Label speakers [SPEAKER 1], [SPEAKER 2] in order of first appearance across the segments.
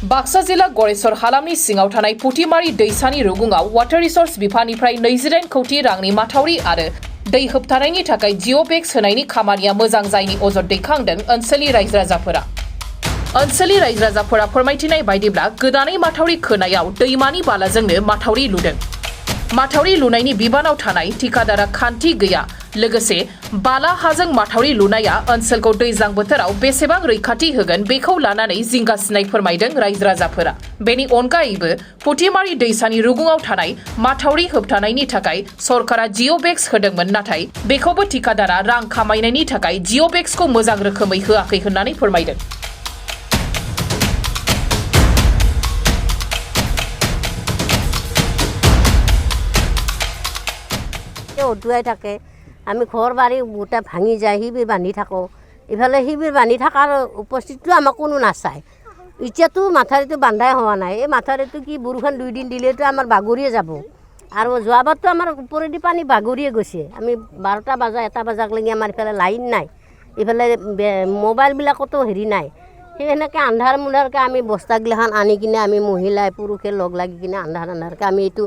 [SPEAKER 1] बाक्सा जिला गरेसर हालामनि सिङाव थानाय पुटिमारि दैसानि रुगुङाव वाटार रिसोर्स बिफाननिफ्राय 29 कौटि रांनि माथावरि आरो दै होबथानायनि थाखाय जिअ'बेक्स होनायनि खामानिया मोजां जायनि अजद दैखांदों ओनसोलनि रायजो राजाफोरा। ओनसोलनि रायजो राजाफोरा फोरमायथिनाय बायदिब्ला गोदानै माथावरि खोनायाव दैमानि बालाजोंनो माथावरि लुदों। माथावरि लुनायनि बिबानाव थानाय ठिकादारा खान्थि गैया। लोगोसे बाला हाजों माथावरि लुनाया ओनसोलखौ दैज्लां बोथोराव बेसेबां रैखाथि होगोन बेखौ लानानै जिंगासिनाय फोरमायदों रायजो राजाफोरा। बेनि अनगायैबो पुटिमारि दैसानि रुगुङाव थानाय माथावरि होबथानायनि थाखाय सरकारा जिअ'बेक्स होदोंमोन, नाथाय बेखौबो ठिकादारा रां खामायनायनि थाखाय जिअ'बेक्सखौ मोजां रोखोमै होआखै होननानै फोरमायदों।
[SPEAKER 2] উটুৱাই থাকে, আমি ঘৰ বাৰী গোটেই ভাঙি যায়, শিবিৰ বান্ধি থাকোঁ। ইফালে শিবিৰ বান্ধি থকাৰ উপস্থিতিটো আমাক কোনো নাচায়। এতিয়াতো মাথাউৰিটো বান্ধাই হোৱা নাই। এই মাথাউৰিটো কি বৰষুণ 2 দিন দিলেতো আমাৰ বাগৰিয়ে যাব। আৰু যোৱাবাৰতো আমাৰ ওপৰেদি পানী বাগৰিয়ে গৈছে। আমি 12টা বজা 1টা বজালৈকে আমাৰ ইফালে লাইন নাই, ইফালে মোবাইলবিলাকতো হেৰি নাই। সেই সেনেকৈ আন্ধাৰ মুন্ধাৰকৈ আমি বস্তাগিলাখান আনি কিনে আমি মহিলাই পুৰুষে লগ লাগি কিনে আন্ধাৰকৈ আমি এইটো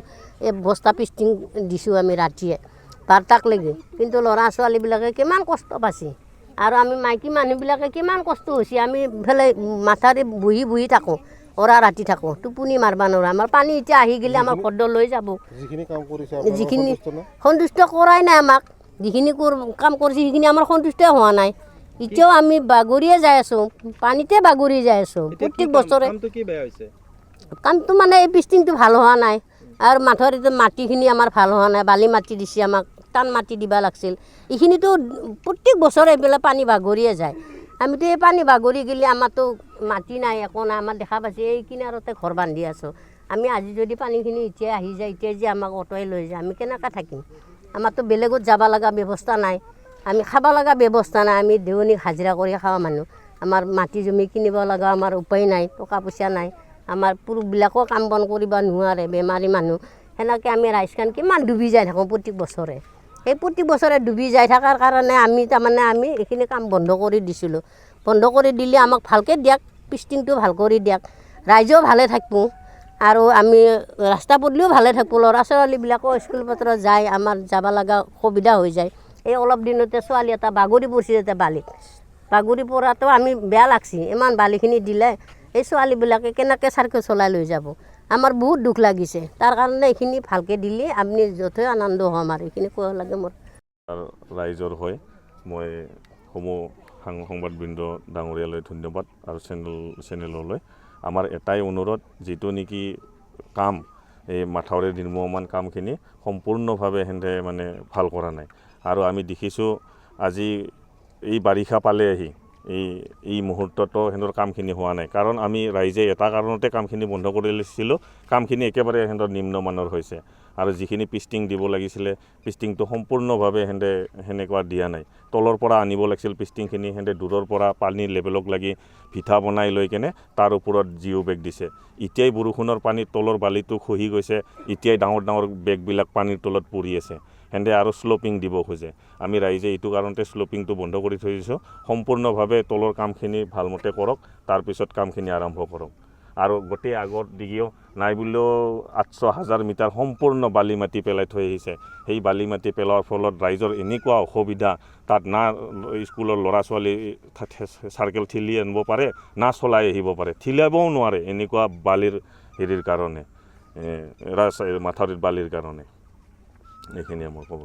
[SPEAKER 2] এই বস্তা পিষ্টিং দিছোঁ আমি ৰাতিয়ে 12টাক লাগি। কিন্তু ল'ৰা ছোৱালীবিলাকে কিমান কষ্ট পাইছে আৰু আমি মাইকী মানুহবিলাকে কিমান কষ্ট হৈছে। আমি ইফালে মাথাউৰি বহি বহি থাকোঁ, ৰাতি থাকোঁ, টোপনি মাৰিব নোৱাৰোঁ। আমাৰ পানী এতিয়া আহি গ'লে আমাৰ ঘৰ লৈ যাব। যিখিনি সন্তুষ্ট কৰাই নাই আমাক, যিখিনি কাম কৰিছে সেইখিনি আমাৰ সন্তুষ্টই হোৱা নাই। এতিয়াও আমি বাগৰিয়ে যাই আছোঁ, পানীতে বাগৰি যাই আছোঁ প্ৰত্যেক বছৰে। কামটো মানে এই পিষ্টিংটো ভাল হোৱা নাই আৰু মাথাউৰিটো মাটিখিনি আমাৰ ভাল হোৱা নাই। বালি মাটি দিছে আমাক, টান মাটি দিব লাগিছিল। এইখিনিতো প্ৰত্যেক বছৰে এইবিলাক পানী বাগৰিয়ে যায়। আমিতো এই পানী বাগৰি গ'লে আমাৰতো মাটি নাই, একো নাই। আমাৰ দেখা পাইছে এই কিনাৰতে ঘৰ বান্ধি আছোঁ আমি। আজি যদি পানীখিনি এতিয়াই আহি যায়, এতিয়াই যে আমাক অটুৱাই লৈ যায়, আমি কেনেকৈ থাকিম? আমাৰতো বেলেগত যাব লগা ব্যৱস্থা নাই, আমি খাব লগা ব্যৱস্থা নাই। আমি দেউনীক হাজিৰা কৰি খোৱা মানুহ, আমাৰ মাটি জমি কিনিব লগা আমাৰ উপায় নাই, টকা পইচা নাই। আমাৰ পুৰুষবিলাকেও কাম বন কৰিব নোৱাৰে, বেমাৰী মানুহ। সেনেকৈ আমি ৰাইজখন কিমান ডুবি যাই থাকোঁ প্ৰত্যেক বছৰে। সেই প্ৰত্যেক বছৰে ডুবি যাই থকাৰ কাৰণে আমি আমি এইখিনি কাম বন্ধ কৰি দিছিলোঁ। বন্ধ কৰি দিলে আমাক ভালকৈ দিয়ক, পিষ্টিংটো ভাল কৰি দিয়ক, ৰাইজেও ভালে থাকিব আৰু আমি ৰাস্তা পদূলিও ভালে থাকিব। ল'ৰা ছোৱালীবিলাকেও স্কুল পত্ৰ যায়, আমাৰ যাব লগা সুবিধা হৈ যায়। এই অলপ দিনতে ছোৱালী এটা বাগৰি পৰিছে, এতিয়া বালিত বাগৰি পৰাটো আমি বেয়া লাগছে। ইমান বালিখিনি দিলে এই ছোৱালীবিলাকে কেনেকৈ চাইকেল চলাই লৈ যাব? আমাৰ বহুত দুখ লাগিছে। তাৰ কাৰণে এইখিনি ভালকৈ দিলে আমি যথেষ্ট আনন্দ হ'ম আৰু এইখিনি কোৱা লাগে মোৰ
[SPEAKER 3] ৰাইজৰ হয়। মই সমূহ সংবাদবৃন্দ ডাঙৰীয়ালৈ ধন্যবাদ আৰু চেনেললৈ আমাৰ এটাই অনুৰোধ, যিটো নেকি কাম এই মাথাউৰি নিৰ্মাণ কামখিনি সম্পূৰ্ণভাৱে সেনেকৈ মানে ভাল কৰা নাই। আৰু আমি দেখিছোঁ আজি এই বাৰিষা পালে আহি এই মুহূৰ্ততো সিহঁতৰ কামখিনি হোৱা নাই। কাৰণ আমি ৰাইজে এটা কাৰণতে কামখিনি বন্ধ কৰি লৈছিলোঁ, কামখিনি একেবাৰে সিহঁতৰ নিম্নমানৰ হৈছে। আৰু যিখিনি পিষ্টিং দিব লাগিছিলে, পিষ্টিংটো সম্পূৰ্ণভাৱে সেনেকুৱা দিয়া নাই। তলৰ পৰা আনিব লাগিছিল পিষ্টিংখিনি, সিহঁতে দূৰৰ পৰা পানীৰ লেভেলক লাগি ভিঠা বনাই লৈ কেনে তাৰ ওপৰত জিঅ'বেগ দিছে। এতিয়াই বৰষুণৰ পানীত তলৰ বালিটো খহি গৈছে, এতিয়াই ডাঙৰ ডাঙৰ বেগবিলাক পানীৰ তলত পৰি আছে। সেনেকৈ আৰু শ্লপিং দিব খোজে। আমি ৰাইজে এইটো কাৰণতে শ্লপিংটো বন্ধ কৰি থৈ দিছোঁ। সম্পূৰ্ণভাৱে তলৰ কামখিনি ভালমতে কৰক, তাৰপিছত কামখিনি আৰম্ভ কৰক। আৰু গোটেই আগত দিগিও নাই বুলিও 800,000 মিটাৰ সম্পূৰ্ণ বালি মাটি পেলাই থৈ আহিছে। সেই বালি মাটি পেলোৱাৰ ফলত ৰাইজৰ এনেকুৱা অসুবিধা, তাত না স্কুলৰ ল'ৰা ছোৱালী চাইকেল ঠেলি আনিব পাৰে, না চলাই আহিব পাৰে, ঠেলিয়াবও নোৱাৰে এনেকুৱা বালিৰ হেৰিৰ কাৰণে, মাথাউৰিৰ বালিৰ কাৰণে। এইখিনিয়ে মই ক'ব